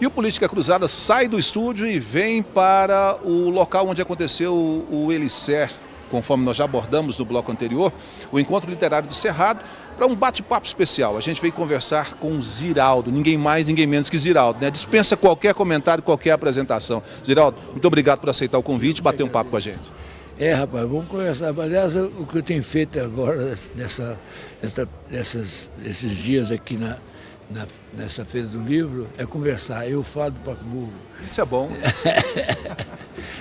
E o Política Cruzada sai do estúdio e vem para o local onde aconteceu o Elicer, conforme nós já abordamos no bloco anterior, o Encontro Literário do Cerrado, para um bate-papo especial. A gente veio conversar com o Ziraldo, ninguém mais, ninguém menos que Ziraldo, né? Dispensa qualquer comentário, qualquer apresentação. Ziraldo, muito obrigado por aceitar o convite e bater um papo com a gente. Rapaz, vamos conversar. Aliás, o que eu tenho feito agora, esses dias aqui nessa Feira do Livro, é conversar. Eu falo do Pacaembu. Isso é bom.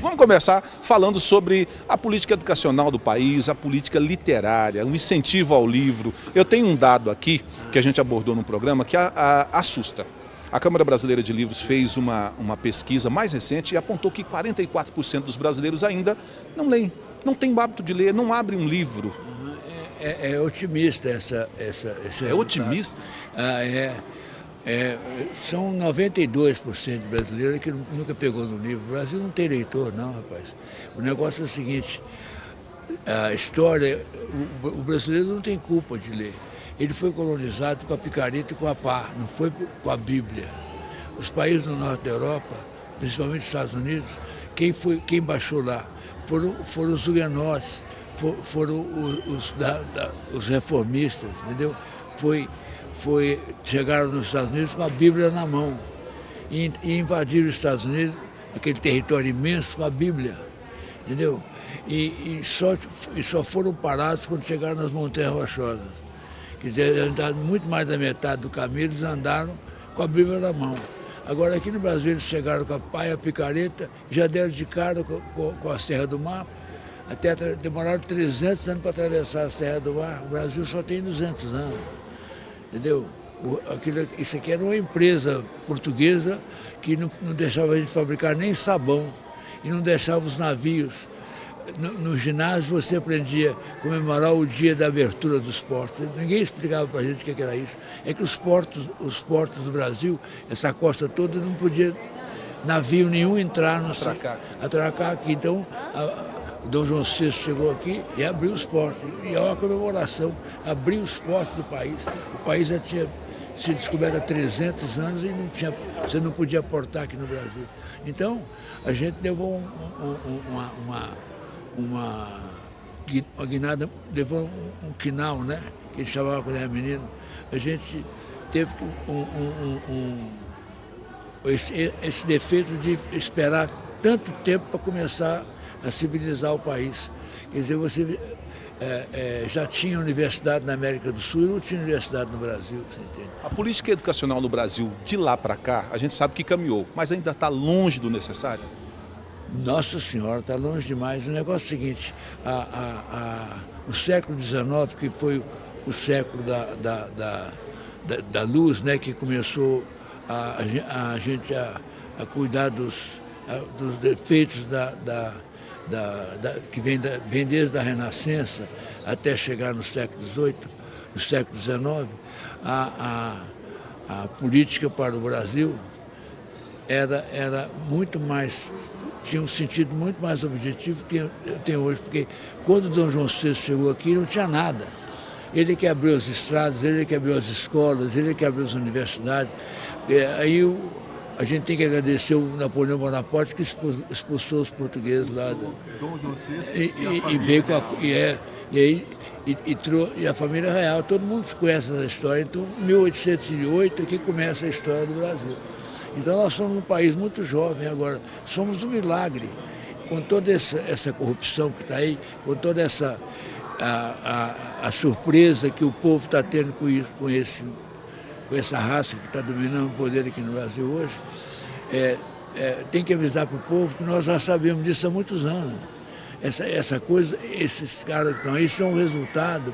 Vamos começar falando sobre a política educacional do país, a política literária, o incentivo ao livro. Eu tenho um dado aqui, que a gente abordou no programa, que assusta. A Câmara Brasileira de Livros fez uma pesquisa mais recente e apontou que 44% dos brasileiros ainda não leem, não têm o hábito de ler, não abrem um livro. É otimista esse É otimista? São 92% de brasileiros que nunca pegou no livro. O Brasil não tem leitor, não, rapaz. O negócio é o seguinte, a história, o brasileiro não tem culpa de ler. Ele foi colonizado com a picareta e com a pá, não foi com a Bíblia. Os países do norte da Europa, principalmente os Estados Unidos, quem baixou lá foram os huguenotes, foram os reformistas, entendeu? Chegaram nos Estados Unidos com a Bíblia na mão e invadiram os Estados Unidos, aquele território imenso, com a Bíblia, entendeu? E só foram parados quando chegaram nas Montanhas Rochosas. Quer dizer, andaram muito mais da metade do caminho, eles andaram com a Bíblia na mão. Agora, aqui no Brasil, eles chegaram com a pá e a picareta, já deram de cara com a Serra do Mar, até demoraram 300 anos para atravessar a Serra do Mar. O Brasil só tem 200 anos, entendeu? Isso aqui era uma empresa portuguesa que não deixava a gente fabricar nem sabão e não deixava os navios. No ginásio você aprendia a comemorar o dia da abertura dos portos. Ninguém explicava para a gente o que era isso. É que os portos do Brasil, essa costa toda, não podia navio nenhum entrar, atracar aqui. Então, o Dom João VI chegou aqui e abriu os portos. E é uma comemoração, abriu os portos do país. O país já tinha sido descoberto há 300 anos e você não podia portar aqui no Brasil. Então, a gente levou uma guinada, levou um quinal, né? Que ele chamava quando era menino. A gente teve esse defeito de esperar tanto tempo para começar a civilizar o país. Quer dizer, você já tinha universidade na América do Sul e não tinha universidade no Brasil, você entende? A política educacional no Brasil, de lá para cá, a gente sabe que caminhou, mas ainda está longe do necessário? Nossa Senhora, está longe demais. O negócio é o seguinte, o século XIX, que foi o século da luz, né, que começou a gente a cuidar dos defeitos que vem desde a Renascença até chegar no século XVIII, no século XIX, a política para o Brasil era muito mais, tinha um sentido muito mais objetivo que tem hoje, porque quando Dom João VI chegou aqui não tinha nada. Ele que abriu as estradas, ele que abriu as escolas, ele que abriu as universidades. Aí a gente tem que agradecer o Napoleão Bonaparte que expulsou os portugueses lá. Dom João VI e veio com e a família real, todo mundo conhece essa história. Então, em 1808 é que começa a história do Brasil. Então nós somos um país muito jovem agora, somos um milagre, com toda essa corrupção que está aí, com toda essa a surpresa que o povo está tendo com essa raça que está dominando o poder aqui no Brasil hoje. Tem que avisar para o povo que nós já sabemos disso há muitos anos. Essa coisa, esses caras que estão aí são o resultado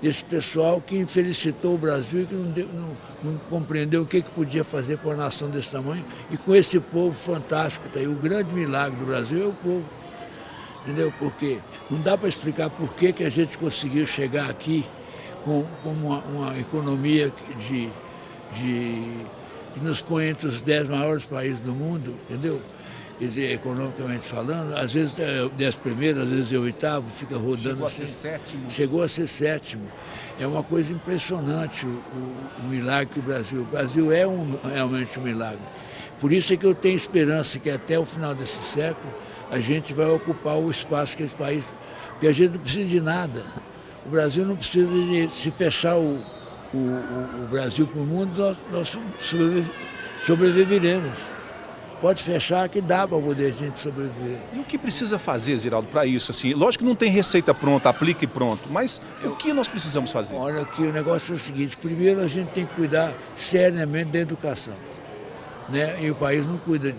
desse pessoal que infelicitou o Brasil e que não compreendeu o que podia fazer com uma nação desse tamanho. E com esse povo fantástico que está aí, o grande milagre do Brasil é o povo. Entendeu? Porque não dá para explicar por que a gente conseguiu chegar aqui com uma economia que nos põe entre os 10 maiores países do mundo, entendeu? Quer dizer, economicamente falando, às vezes é o 10º, às vezes é o 8º, fica rodando. Chegou a ser sétimo. Chegou a ser sétimo. É uma coisa impressionante o milagre que o Brasil... O Brasil é realmente um milagre. Por isso é que eu tenho esperança que até o final desse século a gente vai ocupar o espaço que esse país... Porque a gente não precisa de nada. O Brasil não precisa de se fechar o Brasil para o mundo, nós sobreviveremos. Pode fechar que dá para poder a gente sobreviver. E o que precisa fazer, Ziraldo, para isso? Assim, lógico que não tem receita pronta, aplica e pronto, mas o que nós precisamos fazer? Olha, aqui o negócio é o seguinte, primeiro a gente tem que cuidar seriamente da educação. Né? E o país não cuida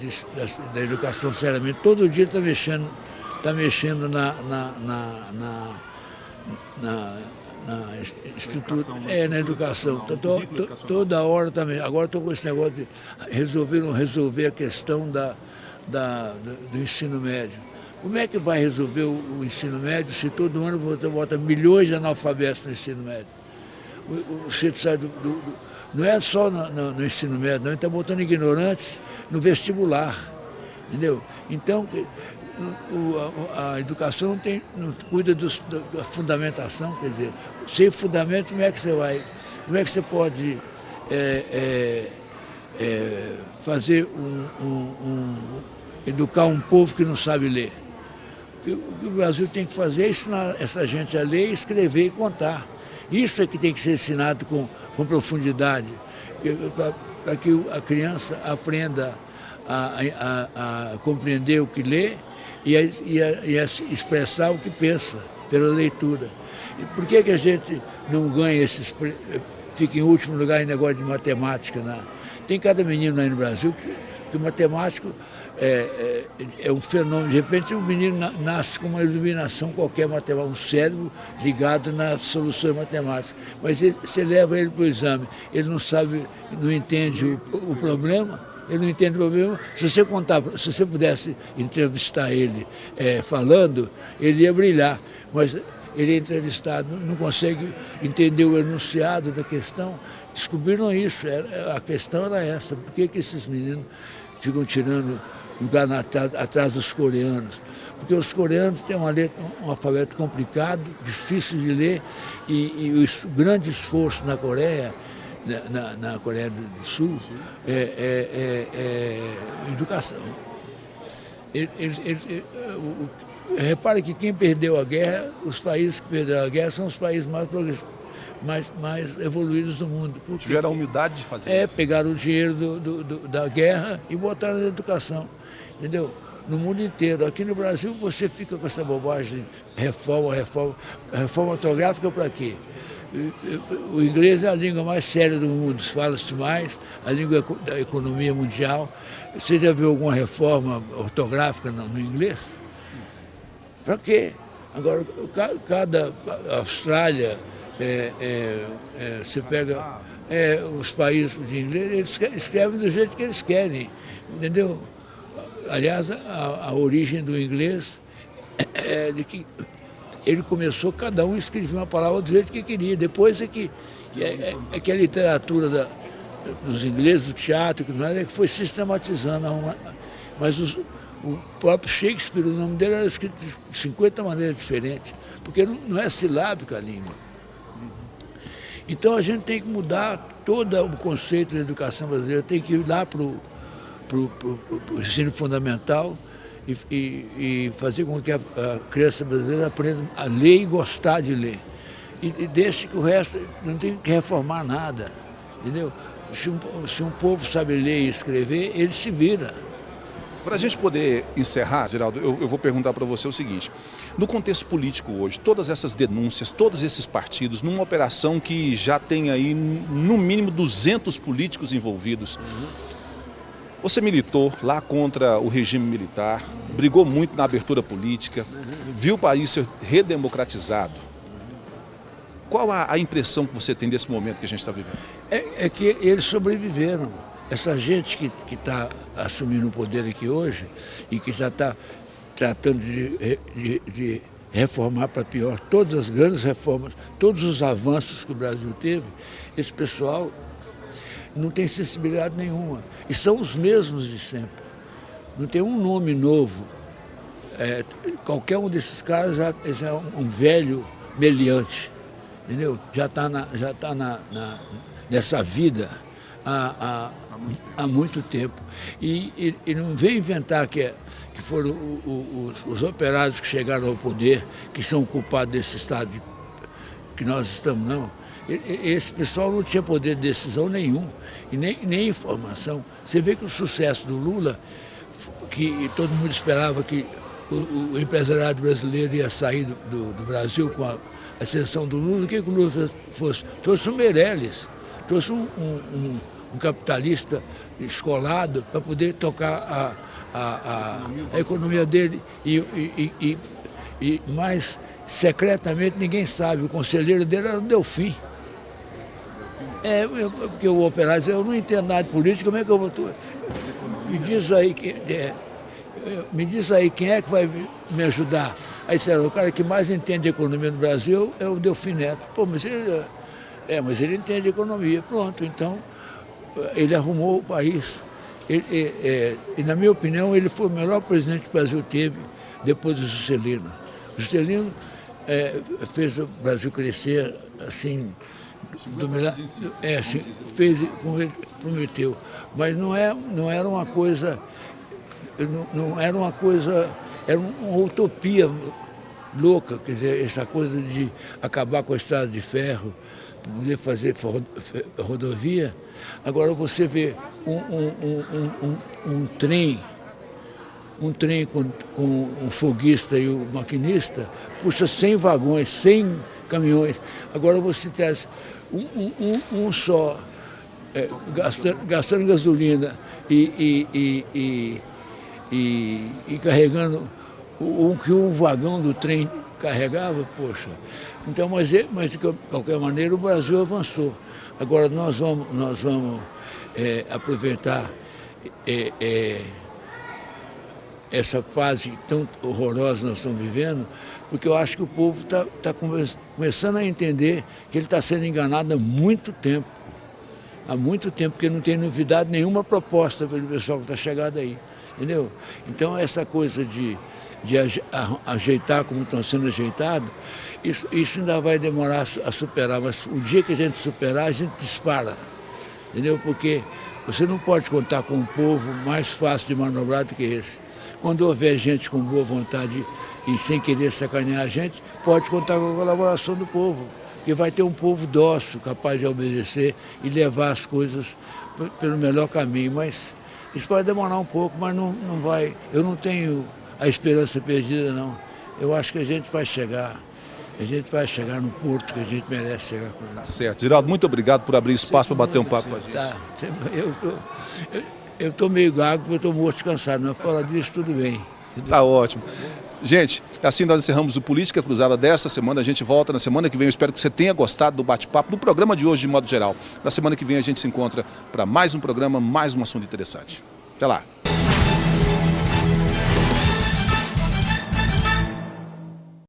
da educação seriamente. Todo dia está mexendo na estrutura, na educação. Toda hora também. Agora estou com esse negócio de resolver a questão do ensino médio. Como é que vai resolver o ensino médio se todo ano você bota milhões de analfabetos no ensino médio? Você sai não é só no ensino médio, não, ele está botando ignorantes no vestibular, entendeu? Então, a educação não cuida da fundamentação, quer dizer, sem fundamento, como é que você pode fazer educar um povo que não sabe ler? O que o Brasil tem que fazer é ensinar essa gente a ler, escrever e contar. Isso é que tem que ser ensinado com profundidade, para que a criança aprenda a compreender o que lê e a expressar o que pensa pela leitura. E por que a gente não ganha fica em último lugar em negócio de matemática? Né? Tem cada menino aí no Brasil que o matemático é um fenômeno. De repente o menino nasce com uma iluminação qualquer matemática, um cérebro ligado nas soluções matemáticas. Mas você leva ele para o exame, ele não sabe, não entende o problema. Ele não entende o problema. Se você pudesse entrevistar ele falando, ele ia brilhar. Mas ele é entrevistado, não consegue entender o enunciado da questão. Descobriram isso. A questão era essa. Por que esses meninos ficam tirando lugar atrás dos coreanos? Porque os coreanos têm um alfabeto complicado, difícil de ler, e o grande esforço na Coreia, na Coreia do Sul, educação. Repare que quem perdeu a guerra, os países que perderam a guerra são os países mais evoluídos do mundo. Tiveram a humildade de fazer isso. Pegaram o dinheiro da guerra e botaram na educação, entendeu? No mundo inteiro. Aqui no Brasil você fica com essa bobagem de reforma ortográfica para quê? O inglês é a língua mais séria do mundo, fala-se mais, a língua da economia mundial. Você já viu alguma reforma ortográfica no inglês? Para quê? Agora, cada Austrália, você pega os países de inglês, eles escrevem do jeito que eles querem, entendeu? Aliás, a origem do inglês é de que ele começou, cada um escrevia uma palavra do jeito que queria. Depois é que a literatura dos ingleses, do teatro, que foi sistematizando. Mas o próprio Shakespeare, o nome dele era escrito de 50 maneiras diferentes, porque não é silábica a língua. Então a gente tem que mudar todo o conceito da educação brasileira, tem que ir lá para o ensino fundamental, e fazer com que a criança brasileira aprenda a ler e gostar de ler. E deixe que o resto não tem que reformar nada, entendeu? Se um povo sabe ler e escrever, ele se vira. Para a gente poder encerrar, Ziraldo, eu vou perguntar para você o seguinte. No contexto político hoje, todas essas denúncias, todos esses partidos, numa operação que já tem aí no mínimo 200 políticos envolvidos, você militou lá contra o regime militar, brigou muito na abertura política, viu o país ser redemocratizado. Qual a impressão que você tem desse momento que a gente está vivendo? É que eles sobreviveram. Essa gente que está assumindo o poder aqui hoje e que já está tratando de reformar para pior, todas as grandes reformas, todos os avanços que o Brasil teve, esse pessoal não tem sensibilidade nenhuma. E são os mesmos de sempre. Não tem um nome novo. Qualquer um desses caras é um velho meliante. entendeu? Já está nessa vida há muito tempo. E não vem inventar que foram os operários que chegaram ao poder, que são culpados desse estado que nós estamos, não. Esse pessoal não tinha poder de decisão nenhum, e nem informação. Você vê que o sucesso do Lula, que todo mundo esperava que o empresariado brasileiro ia sair do Brasil com a ascensão do Lula, o que o Lula fosse? Trouxe o Meirelles, trouxe um capitalista escolado para poder tocar a economia dele e mais secretamente ninguém sabe, o conselheiro dele era o Delfim. Porque o operário diz, eu não entendo nada de política, como é que eu vou... Me diz aí quem é que vai me ajudar. Aí disseram, o cara que mais entende de economia no Brasil é o Delfim Neto. Pô, mas ele entende de economia. Pronto, então ele arrumou o país. E na minha opinião, ele foi o melhor presidente que o Brasil teve depois do Juscelino. O Juscelino fez o Brasil crescer assim, fez como ele prometeu. Mas não era uma coisa, era uma utopia louca, quer dizer, essa coisa de acabar com a estrada de ferro, poder fazer rodovia. Agora você vê um trem com um foguista e o maquinista, puxa 100 vagões, 100 caminhões. Agora você traz um só, gastando gasolina e carregando o que um vagão do trem carregava, poxa. Então, mas de qualquer maneira o Brasil avançou. Agora nós vamos aproveitar essa fase tão horrorosa que nós estamos vivendo, porque eu acho que o povo está começando a entender que ele está sendo enganado há muito tempo, porque não tem novidade nenhuma proposta pelo pessoal que está chegado aí, entendeu? Então essa coisa de ajeitar como estão sendo ajeitados, isso ainda vai demorar a superar, mas o dia que a gente superar, a gente dispara, entendeu? Porque você não pode contar com um povo mais fácil de manobrar do que esse. Quando houver gente com boa vontade e sem querer sacanear a gente, pode contar com a colaboração do povo, porque vai ter um povo dócil, capaz de obedecer e levar as coisas pelo melhor caminho. Mas isso vai demorar um pouco, mas não vai. Eu não tenho a esperança perdida, não. Eu acho que a gente vai chegar no porto que a gente merece chegar. Tá certo. Geraldo, muito obrigado por abrir espaço para bater um papo com a gente. Tá. Eu estou meio gago porque eu estou morto de cansado, mas fora disso tudo bem. Tá ótimo. Gente, assim nós encerramos o Política Cruzada dessa semana. A gente volta na semana que vem. Eu espero que você tenha gostado do bate-papo, do programa de hoje de modo geral. Na semana que vem a gente se encontra para mais um programa, mais um assunto interessante. Até lá.